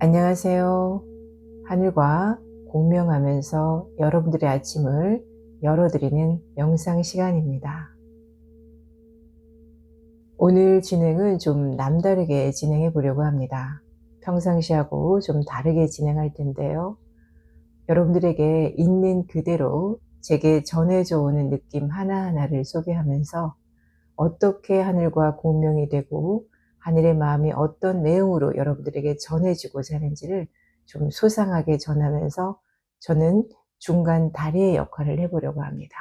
안녕하세요. 하늘과 공명하면서 여러분들의 아침을 열어드리는 명상 시간입니다. 오늘 진행은 좀 남다르게 진행해 보려고 합니다. 평상시하고 좀 다르게 진행할 텐데요. 여러분들에게 있는 그대로 제게 전해져 오는 느낌 하나하나를 소개하면서 어떻게 하늘과 공명이 되고 하늘의 마음이 어떤 내용으로 여러분들에게 전해지고자 하는지를 좀 소상하게 전하면서 저는 중간 다리의 역할을 해보려고 합니다.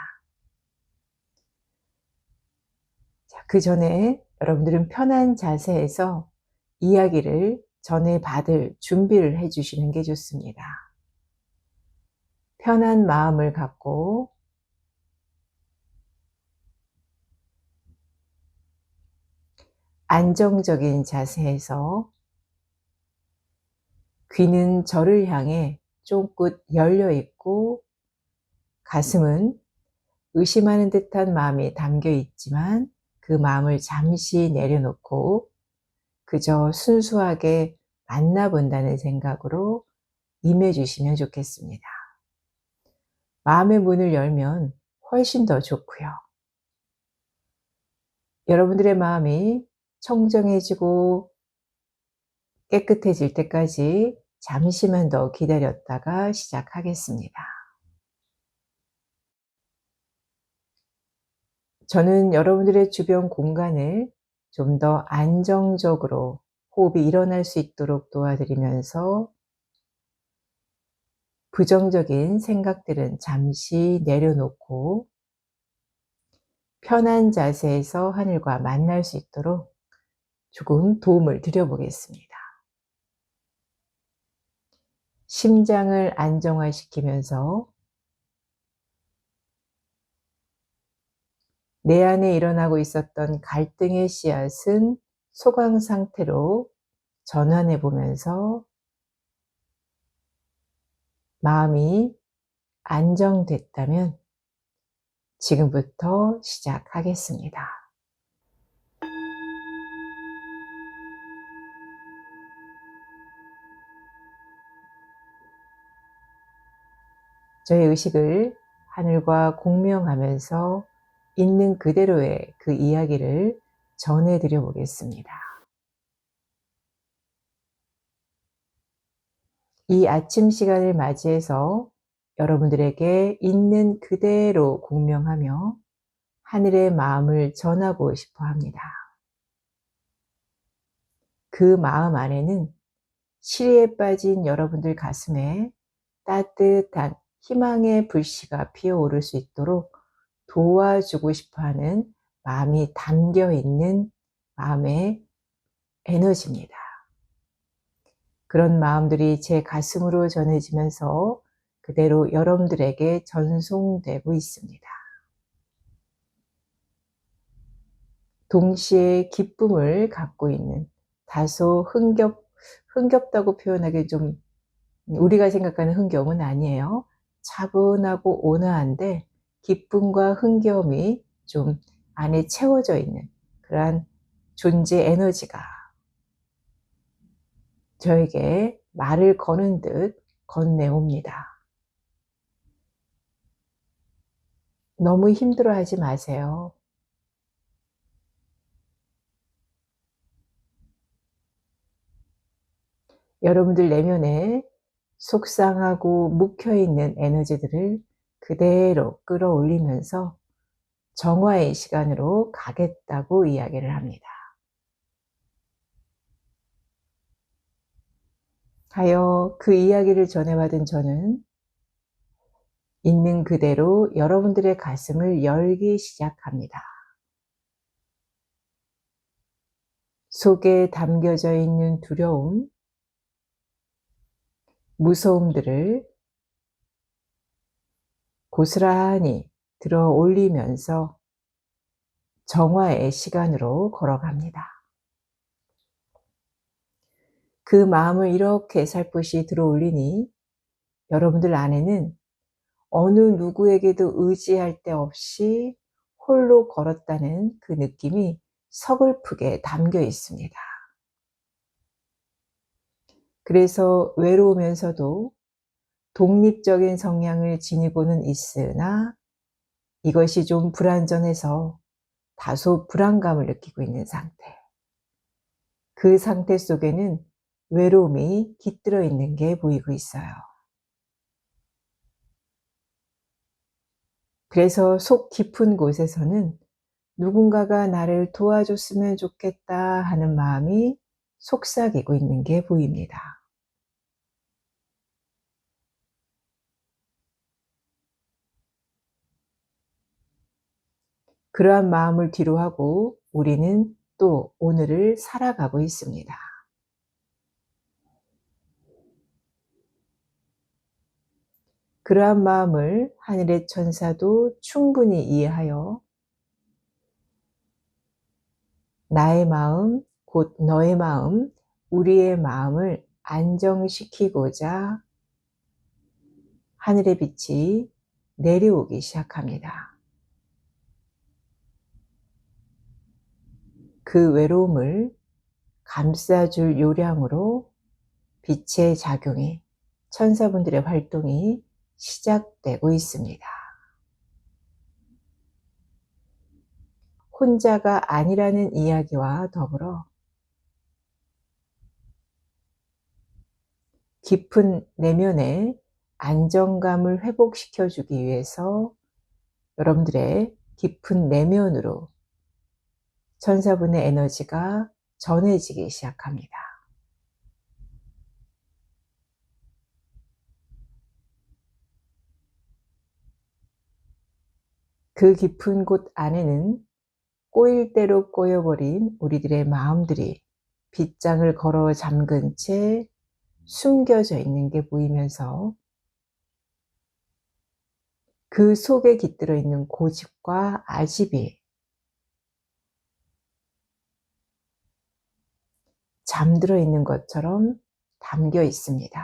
자, 그 전에 여러분들은 편한 자세에서 이야기를 전해받을 준비를 해주시는 게 좋습니다. 편한 마음을 갖고 안정적인 자세에서 귀는 저를 향해 쫑긋 열려 있고 가슴은 의심하는 듯한 마음이 담겨 있지만 그 마음을 잠시 내려놓고 그저 순수하게 만나본다는 생각으로 임해주시면 좋겠습니다. 마음의 문을 열면 훨씬 더 좋고요. 여러분들의 마음이 청정해지고 깨끗해질 때까지 잠시만 더 기다렸다가 시작하겠습니다. 저는 여러분들의 주변 공간을 좀 더 안정적으로 호흡이 일어날 수 있도록 도와드리면서 부정적인 생각들은 잠시 내려놓고 편한 자세에서 하늘과 만날 수 있도록 조금 도움을 드려보겠습니다. 심장을 안정화시키면서 내 안에 일어나고 있었던 갈등의 씨앗은 소강 상태로 전환해 보면서 마음이 안정됐다면 지금부터 시작하겠습니다. 저의 의식을 하늘과 공명하면서 있는 그대로의 그 이야기를 전해드려 보겠습니다. 이 아침 시간을 맞이해서 여러분들에게 있는 그대로 공명하며 하늘의 마음을 전하고 싶어 합니다. 그 마음 안에는 시리에 빠진 여러분들 가슴에 따뜻한 희망의 불씨가 피어오를 수 있도록 도와주고 싶어하는 마음이 담겨 있는 마음의 에너지입니다. 그런 마음들이 제 가슴으로 전해지면서 그대로 여러분들에게 전송되고 있습니다. 동시에 기쁨을 갖고 있는 다소 흥겹다고 표현하기 좀 우리가 생각하는 흥겨움은 아니에요. 차분하고 온화한데 기쁨과 흥겨움이 좀 안에 채워져 있는 그러한 존재 에너지가 저에게 말을 거는 듯 건네옵니다. 너무 힘들어하지 마세요. 여러분들 내면에 속상하고 묵혀있는 에너지들을 그대로 끌어올리면서 정화의 시간으로 가겠다고 이야기를 합니다. 하여 그 이야기를 전해받은 저는 있는 그대로 여러분들의 가슴을 열기 시작합니다. 속에 담겨져 있는 두려움, 무서움들을 고스란히 들어 올리면서 정화의 시간으로 걸어갑니다. 그 마음을 이렇게 살포시 들어 올리니 여러분들 안에는 어느 누구에게도 의지할 데 없이 홀로 걸었다는 그 느낌이 서글프게 담겨 있습니다. 그래서 외로우면서도 독립적인 성향을 지니고는 있으나 이것이 좀 불완전해서 다소 불안감을 느끼고 있는 상태. 그 상태 속에는 외로움이 깃들어 있는 게 보이고 있어요. 그래서 속 깊은 곳에서는 누군가가 나를 도와줬으면 좋겠다 하는 마음이 속삭이고 있는 게 보입니다. 그러한 마음을 뒤로하고 우리는 또 오늘을 살아가고 있습니다. 그러한 마음을 하늘의 천사도 충분히 이해하여 나의 마음, 곧 너의 마음, 우리의 마음을 안정시키고자 하늘의 빛이 내려오기 시작합니다. 그 외로움을 감싸줄 요량으로 빛의 작용이, 천사분들의 활동이 시작되고 있습니다. 혼자가 아니라는 이야기와 더불어 깊은 내면의 안정감을 회복시켜 주기 위해서 여러분들의 깊은 내면으로 천사분의 에너지가 전해지기 시작합니다. 그 깊은 곳 안에는 꼬일 대로 꼬여버린 우리들의 마음들이 빗장을 걸어 잠근 채 숨겨져 있는 게 보이면서 그 속에 깃들어 있는 고집과 아집이 잠들어 있는 것처럼 담겨 있습니다.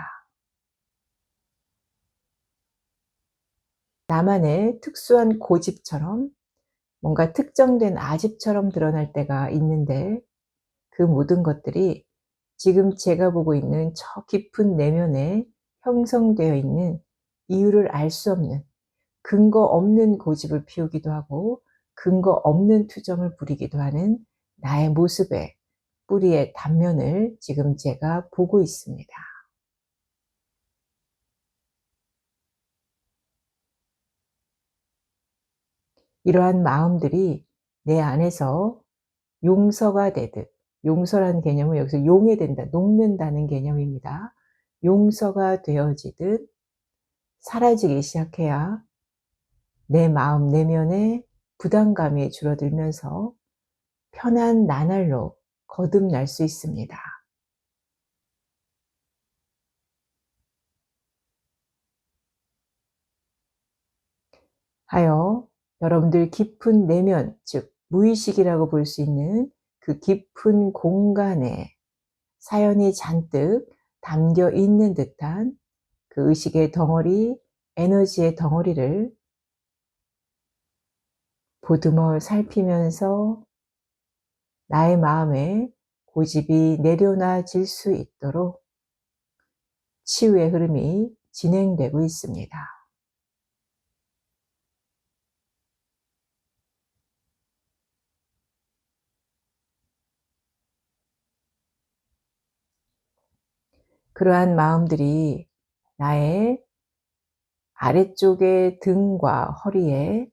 나만의 특수한 고집처럼 뭔가 특정된 아집처럼 드러날 때가 있는데 그 모든 것들이 지금 제가 보고 있는 저 깊은 내면에 형성되어 있는 이유를 알 수 없는 근거 없는 고집을 피우기도 하고 근거 없는 투정을 부리기도 하는 나의 모습의 뿌리의 단면을 지금 제가 보고 있습니다. 이러한 마음들이 내 안에서 용서가 되듯, 용서라는 개념은 여기서 용해된다, 녹는다는 개념입니다. 용서가 되어지듯 사라지기 시작해야 내 마음 내면의 부담감이 줄어들면서 편한 나날로 거듭날 수 있습니다. 하여 여러분들 깊은 내면, 즉 무의식이라고 볼 수 있는 그 깊은 공간에 사연이 잔뜩 담겨 있는 듯한 그 의식의 덩어리, 에너지의 덩어리를 보듬어 살피면서 나의 마음에 고집이 내려놔질 수 있도록 치유의 흐름이 진행되고 있습니다. 그러한 마음들이 나의 아래쪽의 등과 허리에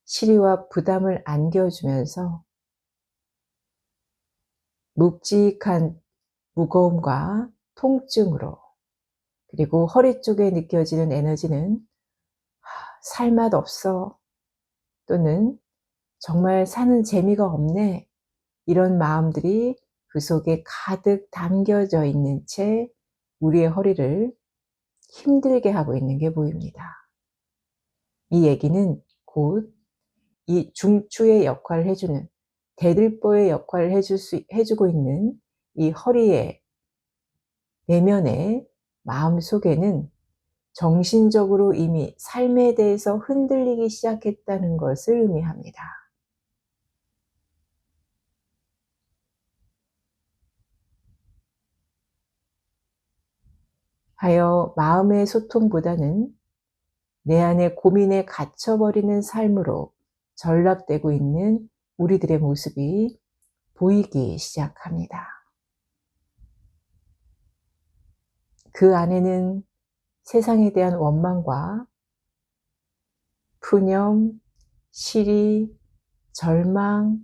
시리와 부담을 안겨주면서 묵직한 무거움과 통증으로, 그리고 허리 쪽에 느껴지는 에너지는 살맛 없어, 또는 정말 사는 재미가 없네, 이런 마음들이 그 속에 가득 담겨져 있는 채 우리의 허리를 힘들게 하고 있는 게 보입니다. 이 얘기는 곧 이 중추의 역할을 해주는, 대들보의 역할을 해주고 있는 이 허리의 내면의 마음 속에는 정신적으로 이미 삶에 대해서 흔들리기 시작했다는 것을 의미합니다. 하여 마음의 소통보다는 내 안에 고민에 갇혀버리는 삶으로 전락되고 있는 우리들의 모습이 보이기 시작합니다. 그 안에는 세상에 대한 원망과 푸념, 시리, 절망,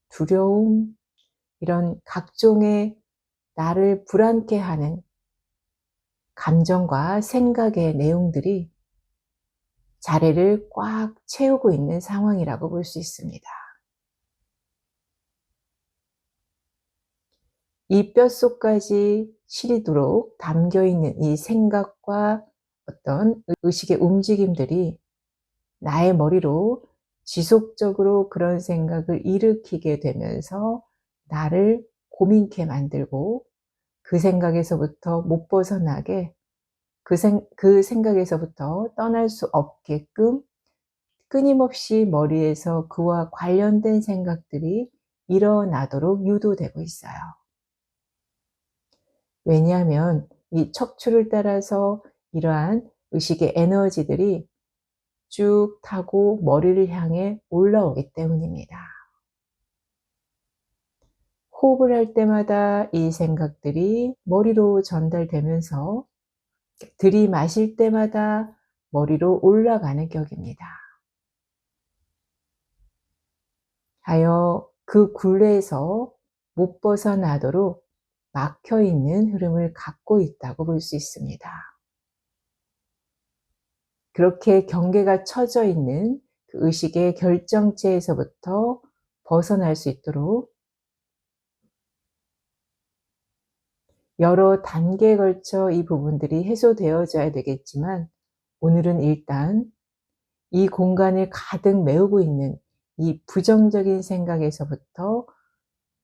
두려움, 이런 각종의 나를 불안케 하는 감정과 생각의 내용들이 자리를 꽉 채우고 있는 상황이라고 볼 수 있습니다. 이 뼛속까지 시리도록 담겨있는 이 생각과 어떤 의식의 움직임들이 나의 머리로 지속적으로 그런 생각을 일으키게 되면서 나를 고민케 만들고 그 생각에서부터 못 벗어나게 그 생각에서부터 떠날 수 없게끔 끊임없이 머리에서 그와 관련된 생각들이 일어나도록 유도되고 있어요. 왜냐하면 이 척추를 따라서 이러한 의식의 에너지들이 쭉 타고 머리를 향해 올라오기 때문입니다. 호흡을 할 때마다 이 생각들이 머리로 전달되면서 들이마실 때마다 머리로 올라가는 격입니다. 하여 그 굴레에서 못 벗어나도록 막혀있는 흐름을 갖고 있다고 볼 수 있습니다. 그렇게 경계가 쳐져 있는 그 의식의 결정체에서부터 벗어날 수 있도록 여러 단계에 걸쳐 이 부분들이 해소되어져야 되겠지만, 오늘은 일단 이 공간을 가득 메우고 있는 이 부정적인 생각에서부터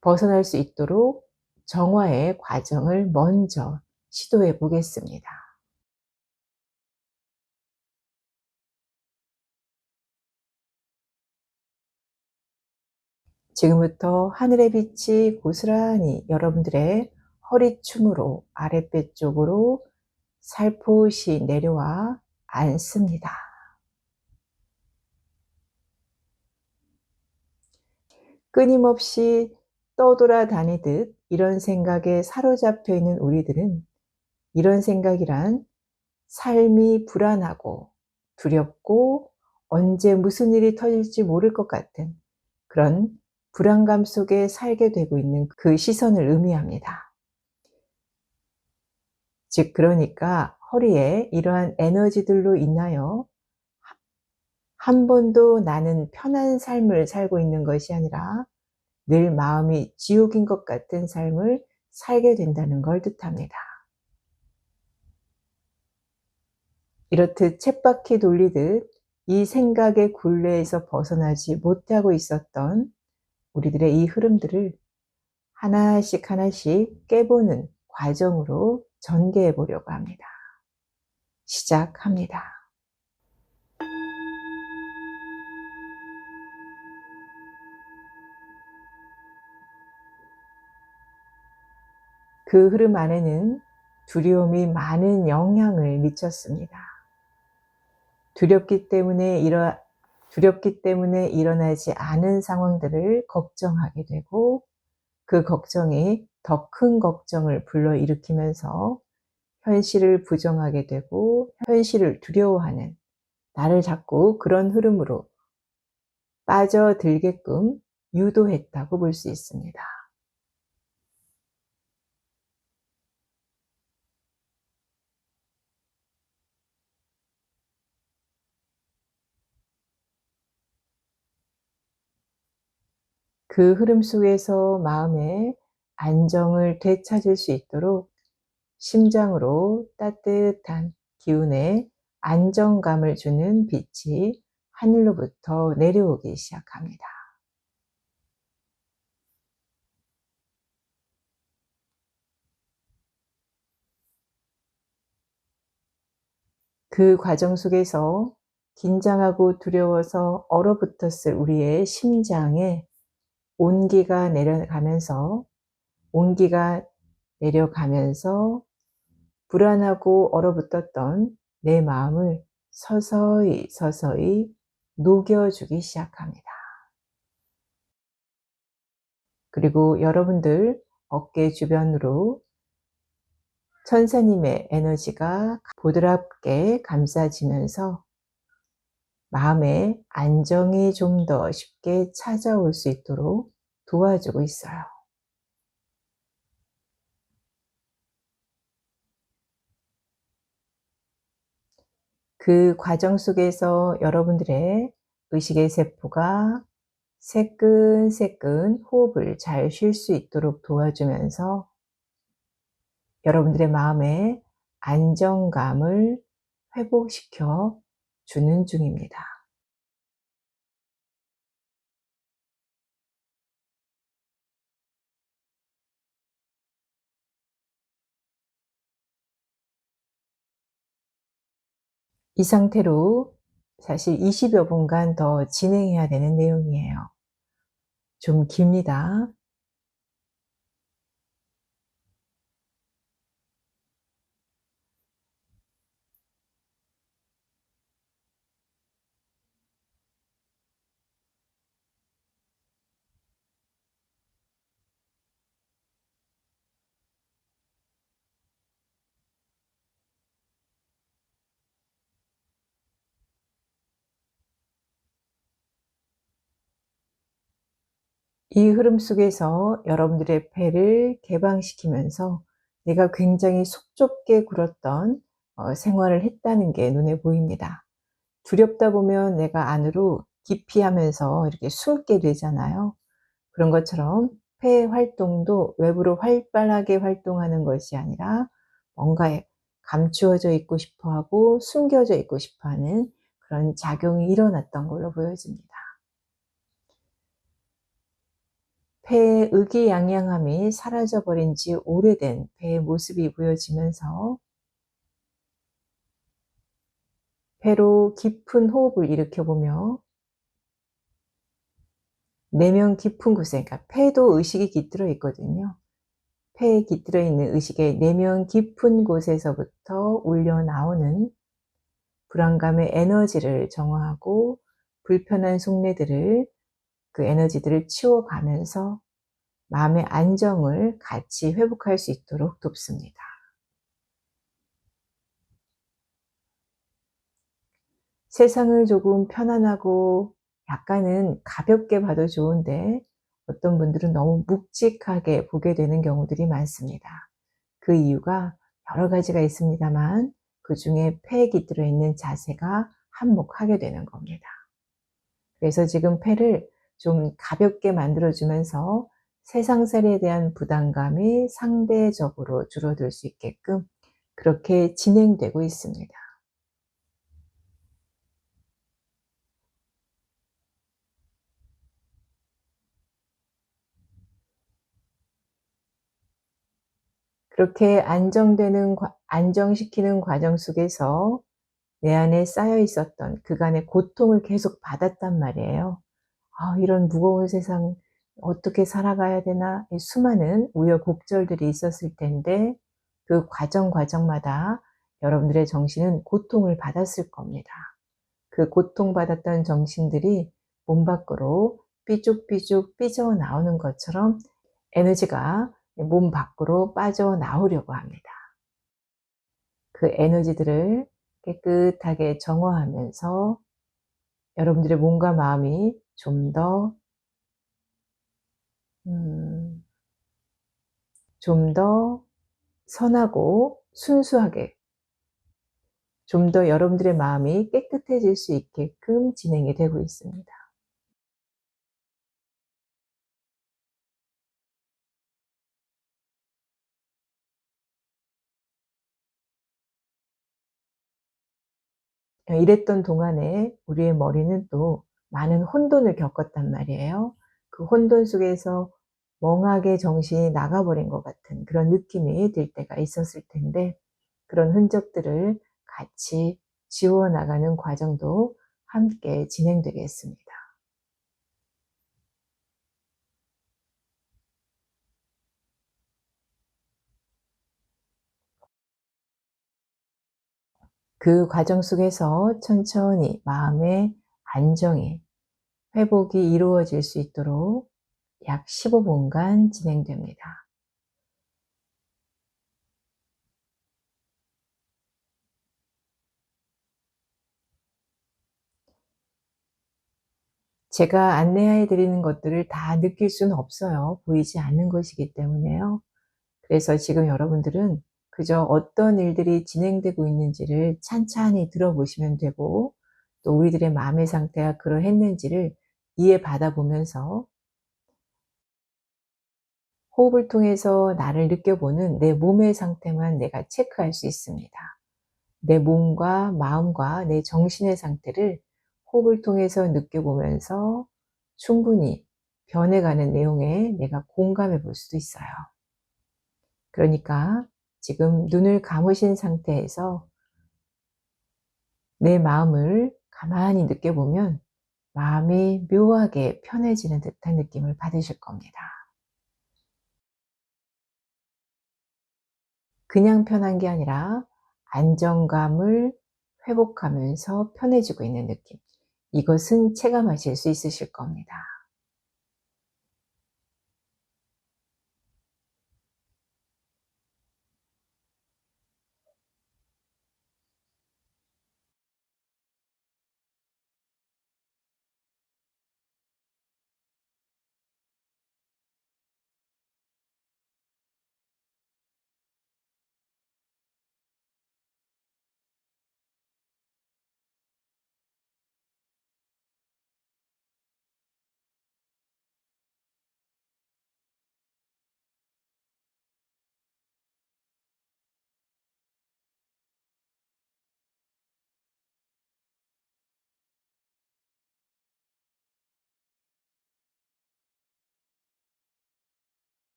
벗어날 수 있도록 정화의 과정을 먼저 시도해 보겠습니다. 지금부터 하늘의 빛이 고스란히 여러분들의 허리춤으로 아랫배 쪽으로 살포시 내려와 앉습니다. 끊임없이 떠돌아다니듯 이런 생각에 사로잡혀 있는 우리들은, 이런 생각이란 삶이 불안하고 두렵고 언제 무슨 일이 터질지 모를 것 같은 그런 불안감 속에 살게 되고 있는 그 시선을 의미합니다. 즉, 그러니까 허리에 이러한 에너지들로 인하여 한 번도 나는 편한 삶을 살고 있는 것이 아니라 늘 마음이 지옥인 것 같은 삶을 살게 된다는 걸 뜻합니다. 이렇듯 쳇바퀴 돌리듯 이 생각의 굴레에서 벗어나지 못하고 있었던 우리들의 이 흐름들을 하나씩 하나씩 깨보는 과정으로 전개해 보려고 합니다. 시작합니다. 그 흐름 안에는 두려움이 많은 영향을 미쳤습니다. 두렵기 때문에 일어나지 않은 상황들을 걱정하게 되고, 그 걱정이 더 큰 걱정을 불러일으키면서 현실을 부정하게 되고 현실을 두려워하는, 나를 자꾸 그런 흐름으로 빠져들게끔 유도했다고 볼 수 있습니다. 그 흐름 속에서 마음의 안정을 되찾을 수 있도록 심장으로 따뜻한 기운에 안정감을 주는 빛이 하늘로부터 내려오기 시작합니다. 그 과정 속에서 긴장하고 두려워서 얼어붙었을 우리의 심장에 온기가 내려가면서 불안하고 얼어붙었던 내 마음을 서서히 서서히 녹여주기 시작합니다. 그리고 여러분들 어깨 주변으로 천사님의 에너지가 보드랍게 감싸지면서 마음의 안정이 좀 더 쉽게 찾아올 수 있도록 도와주고 있어요. 그 과정 속에서 여러분들의 의식의 세포가 새끈새끈 호흡을 잘 쉴 수 있도록 도와주면서 여러분들의 마음의 안정감을 회복시켜 주는 중입니다. 이 상태로 사실 20여 분간 더 진행해야 되는 내용이에요. 좀 깁니다. 이 흐름 속에서 여러분들의 폐를 개방시키면서 내가 굉장히 속 좁게 굴었던 생활을 했다는 게 눈에 보입니다. 두렵다 보면 내가 안으로 기피하면서 이렇게 숨게 되잖아요. 그런 것처럼 폐의 활동도 외부로 활발하게 활동하는 것이 아니라 뭔가에 감추어져 있고 싶어 하고 숨겨져 있고 싶어 하는 그런 작용이 일어났던 걸로 보여집니다. 폐의 의기양양함이 사라져 버린 지 오래된 폐의 모습이 보여지면서 배로 깊은 호흡을 일으켜보며 내면 깊은 곳에, 그러니까 폐도 의식이 깃들어 있거든요. 폐에 깃들어 있는 의식의 내면 깊은 곳에서부터 울려 나오는 불안감의 에너지를 정화하고 불편한 속내들을, 그 에너지들을 치워가면서 마음의 안정을 같이 회복할 수 있도록 돕습니다. 세상을 조금 편안하고 약간은 가볍게 봐도 좋은데 어떤 분들은 너무 묵직하게 보게 되는 경우들이 많습니다. 그 이유가 여러 가지가 있습니다만 그중에 폐에 깃들어 있는 자세가 한몫하게 되는 겁니다. 그래서 지금 폐를 좀 가볍게 만들어주면서 세상살이에 대한 부담감이 상대적으로 줄어들 수 있게끔 그렇게 진행되고 있습니다. 그렇게 안정시키는 과정 속에서 내 안에 쌓여 있었던 그간의 고통을 계속 받았단 말이에요. '아 이런 무거운 세상 어떻게 살아가야 되나.' 이 수많은 우여곡절들이 있었을 텐데 그 과정마다 여러분들의 정신은 고통을 받았을 겁니다. 그 고통받았던 정신들이 몸 밖으로 삐죽삐죽 삐져나오는 것처럼 에너지가 몸 밖으로 빠져나오려고 합니다. 그 에너지들을 깨끗하게 정화하면서 여러분들의 몸과 마음이 음 좀 더 선하고 순수하게, 좀 더 여러분들의 마음이 깨끗해질 수 있게끔 진행이 되고 있습니다. 이랬던 동안에 우리의 머리는 또 많은 혼돈을 겪었단 말이에요. 그 혼돈 속에서 멍하게 정신이 나가버린 것 같은 그런 느낌이 들 때가 있었을 텐데 그런 흔적들을 같이 지워나가는 과정도 함께 진행되겠습니다. 그 과정 속에서 천천히 마음의 안정이, 회복이 이루어질 수 있도록 약 15분간 진행됩니다. 제가 안내해 드리는 것들을 다 느낄 수는 없어요. 보이지 않는 것이기 때문에요. 그래서 지금 여러분들은 그저 어떤 일들이 진행되고 있는지를 찬찬히 들어보시면 되고, 또 우리들의 마음의 상태가 그러했는지를 이해받아 보면서 호흡을 통해서 나를 느껴보는 내 몸의 상태만 내가 체크할 수 있습니다. 내 몸과 마음과 내 정신의 상태를 호흡을 통해서 느껴보면서 충분히 변해가는 내용에 내가 공감해 볼 수도 있어요. 그러니까 지금 눈을 감으신 상태에서 내 마음을 가만히 느껴보면 마음이 묘하게 편해지는 듯한 느낌을 받으실 겁니다. 그냥 편한 게 아니라 안정감을 회복하면서 편해지고 있는 느낌. 이것은 체감하실 수 있으실 겁니다.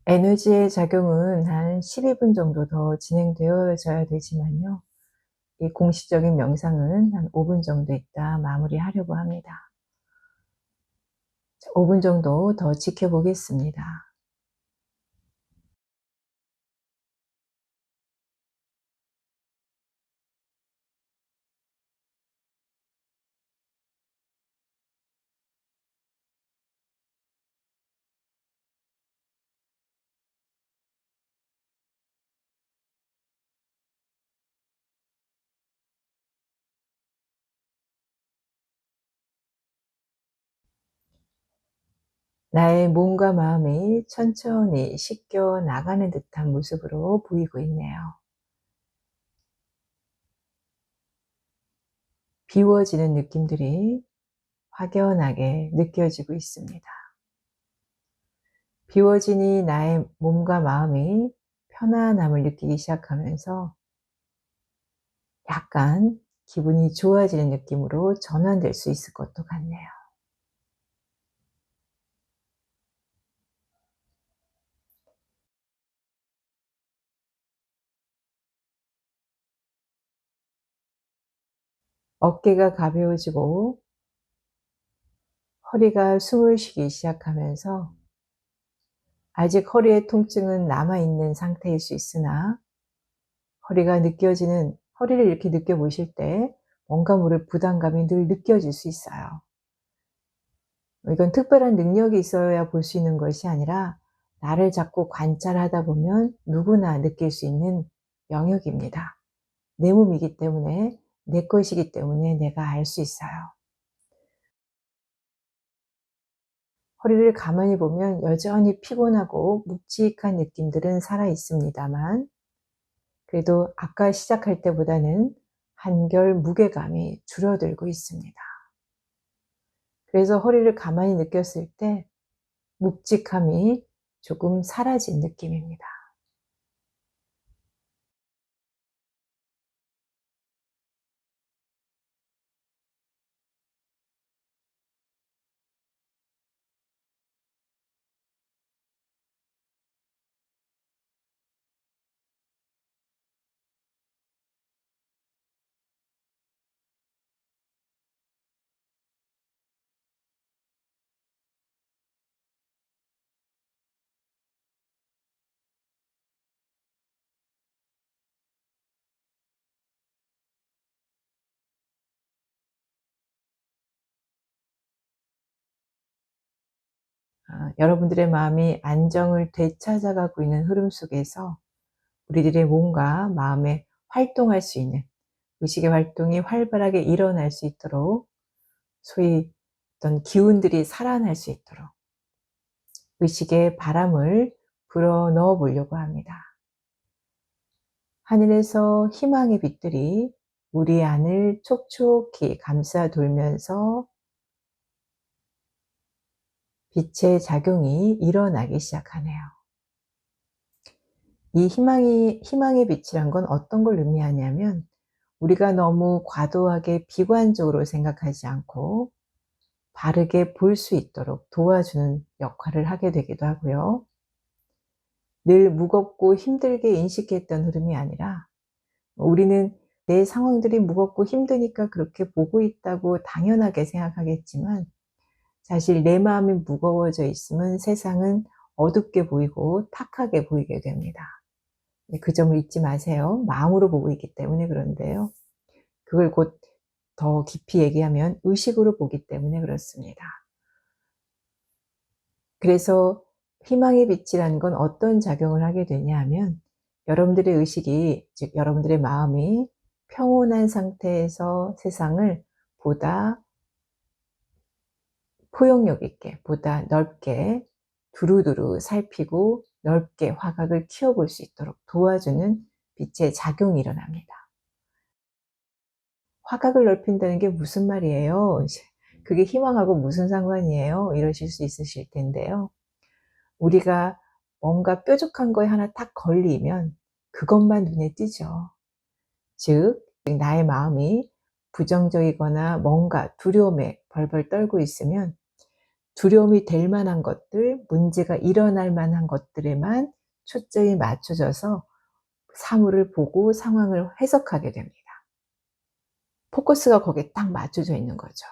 에너지의 작용은 한 12분 정도 더 진행되어져야 되지만요. 이 공식적인 명상은 한 5분 정도 있다 마무리하려고 합니다. 5분 정도 더 지켜보겠습니다. 나의 몸과 마음이 천천히 씻겨 나가는 듯한 모습으로 보이고 있네요. 비워지는 느낌들이 확연하게 느껴지고 있습니다. 비워지니 나의 몸과 마음이 편안함을 느끼기 시작하면서 약간 기분이 좋아지는 느낌으로 전환될 수 있을 것도 같네요. 어깨가 가벼워지고 허리가 숨을 쉬기 시작하면서 아직 허리의 통증은 남아있는 상태일 수 있으나 허리를 이렇게 느껴보실 때 뭔가 모를 부담감이 늘 느껴질 수 있어요. 이건 특별한 능력이 있어야 볼 수 있는 것이 아니라 나를 자꾸 관찰하다 보면 누구나 느낄 수 있는 영역입니다. 내 몸이기 때문에, 내 것이기 때문에 내가 알 수 있어요. 허리를 가만히 보면 여전히 피곤하고 묵직한 느낌들은 살아 있습니다만, 그래도 아까 시작할 때보다는 한결 무게감이 줄어들고 있습니다. 그래서 허리를 가만히 느꼈을 때 묵직함이 조금 사라진 느낌입니다. 여러분들의 마음이 안정을 되찾아가고 있는 흐름 속에서 우리들의 몸과 마음에 활동할 수 있는, 의식의 활동이 활발하게 일어날 수 있도록, 소위 어떤 기운들이 살아날 수 있도록 의식의 바람을 불어 넣어 보려고 합니다. 하늘에서 희망의 빛들이 우리 안을 촉촉히 감싸 돌면서 빛의 작용이 일어나기 시작하네요. 이 희망의 빛이란 건 어떤 걸 의미하냐면, 우리가 너무 과도하게 비관적으로 생각하지 않고 바르게 볼 수 있도록 도와주는 역할을 하게 되기도 하고요. 늘 무겁고 힘들게 인식했던 흐름이 아니라, 우리는 내 상황들이 무겁고 힘드니까 그렇게 보고 있다고 당연하게 생각하겠지만, 사실 내 마음이 무거워져 있으면 세상은 어둡게 보이고 탁하게 보이게 됩니다. 그 점을 잊지 마세요. 마음으로 보고 있기 때문에 그런데요. 그걸 곧 더 깊이 얘기하면 의식으로 보기 때문에 그렇습니다. 그래서 희망의 빛이라는 건 어떤 작용을 하게 되냐 하면, 여러분들의 의식이, 즉 여러분들의 마음이 평온한 상태에서 세상을 보다 포용력 있게, 보다 넓게 두루두루 살피고 넓게 화각을 키워볼 수 있도록 도와주는 빛의 작용이 일어납니다. 화각을 넓힌다는 게 무슨 말이에요? 그게 희망하고 무슨 상관이에요? 이러실 수 있으실 텐데요. 우리가 뭔가 뾰족한 거에 하나 딱 걸리면 그것만 눈에 띄죠. 즉, 나의 마음이 부정적이거나 뭔가 두려움에 벌벌 떨고 있으면 두려움이 될 만한 것들, 문제가 일어날 만한 것들에만 초점이 맞춰져서 사물을 보고 상황을 해석하게 됩니다. 포커스가 거기에 딱 맞춰져 있는 거죠.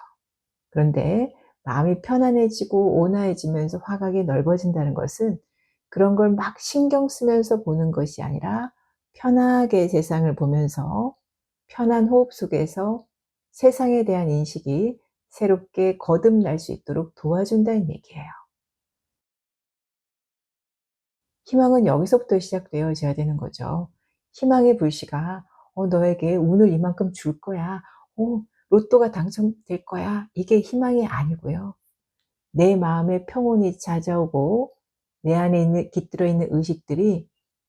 그런데 마음이 편안해지고 온화해지면서 화각이 넓어진다는 것은 그런 걸 막 신경 쓰면서 보는 것이 아니라 편하게 세상을 보면서 편한 호흡 속에서 세상에 대한 인식이 새롭게 거듭날 수 있도록 도와준다는 얘기예요. 희망은 여기서부터 시작되어져야 되는 거죠. 희망의 불씨가 너에게 운을 이만큼 줄 거야. 로또가 당첨될 거야. 이게 희망이 아니고요. 내 마음에 평온이 찾아오고 내 안에 깃들어 있는 의식들이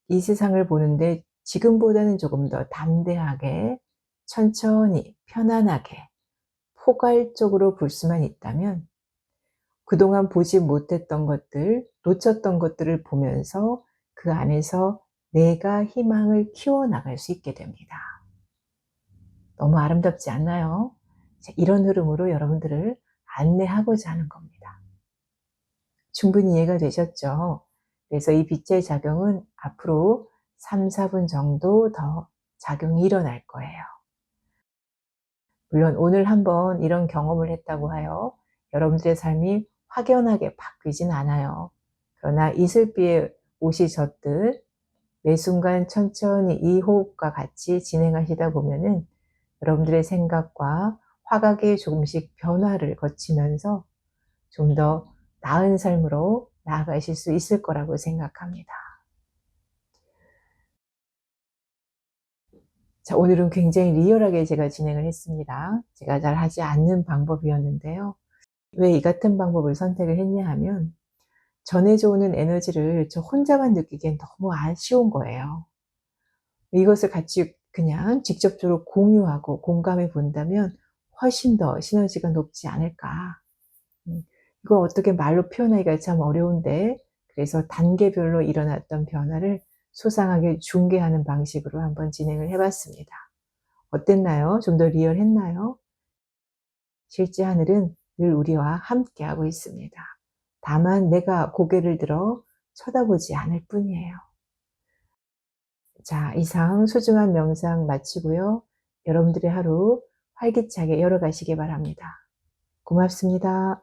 이 세상을 보는데 지금보다는 조금 더 담대하게, 천천히, 편안하게, 포괄적으로 볼 수만 있다면, 그동안 보지 못했던 것들, 놓쳤던 것들을 보면서 그 안에서 내가 희망을 키워나갈 수 있게 됩니다. 너무 아름답지 않나요? 이런 흐름으로 여러분들을 안내하고자 하는 겁니다. 충분히 이해가 되셨죠? 그래서 이 빛의 작용은 앞으로 3-4분 정도 더 작용이 일어날 거예요. 물론 오늘 한번 이런 경험을 했다고 하여 여러분들의 삶이 확연하게 바뀌진 않아요. 그러나 이슬비에 옷이 젖듯 매 순간 천천히 이 호흡과 같이 진행하시다 보면은 여러분들의 생각과 화각이 조금씩 변화를 거치면서 좀 더 나은 삶으로 나아가실 수 있을 거라고 생각합니다. 자, 오늘은 굉장히 리얼하게 제가 진행을 했습니다. 제가 잘 하지 않는 방법이었는데요. 왜 이 같은 방법을 선택을 했냐 하면 전해져 오는 에너지를 저 혼자만 느끼기엔 너무 아쉬운 거예요. 이것을 같이 그냥 직접적으로 공유하고 공감해 본다면 훨씬 더 시너지가 높지 않을까. 음, 이걸 어떻게 말로 표현하기가 참 어려운데, 그래서 단계별로 일어났던 변화를 소상하게 중계하는 방식으로 한번 진행을 해 봤습니다. 어땠나요? 좀 더 리얼했나요? 실제 하늘은 늘 우리와 함께하고 있습니다. 다만 내가 고개를 들어 쳐다보지 않을 뿐이에요. 자, 이상 소중한 명상 마치고요. 여러분들의 하루 활기차게 열어가시기 바랍니다. 고맙습니다.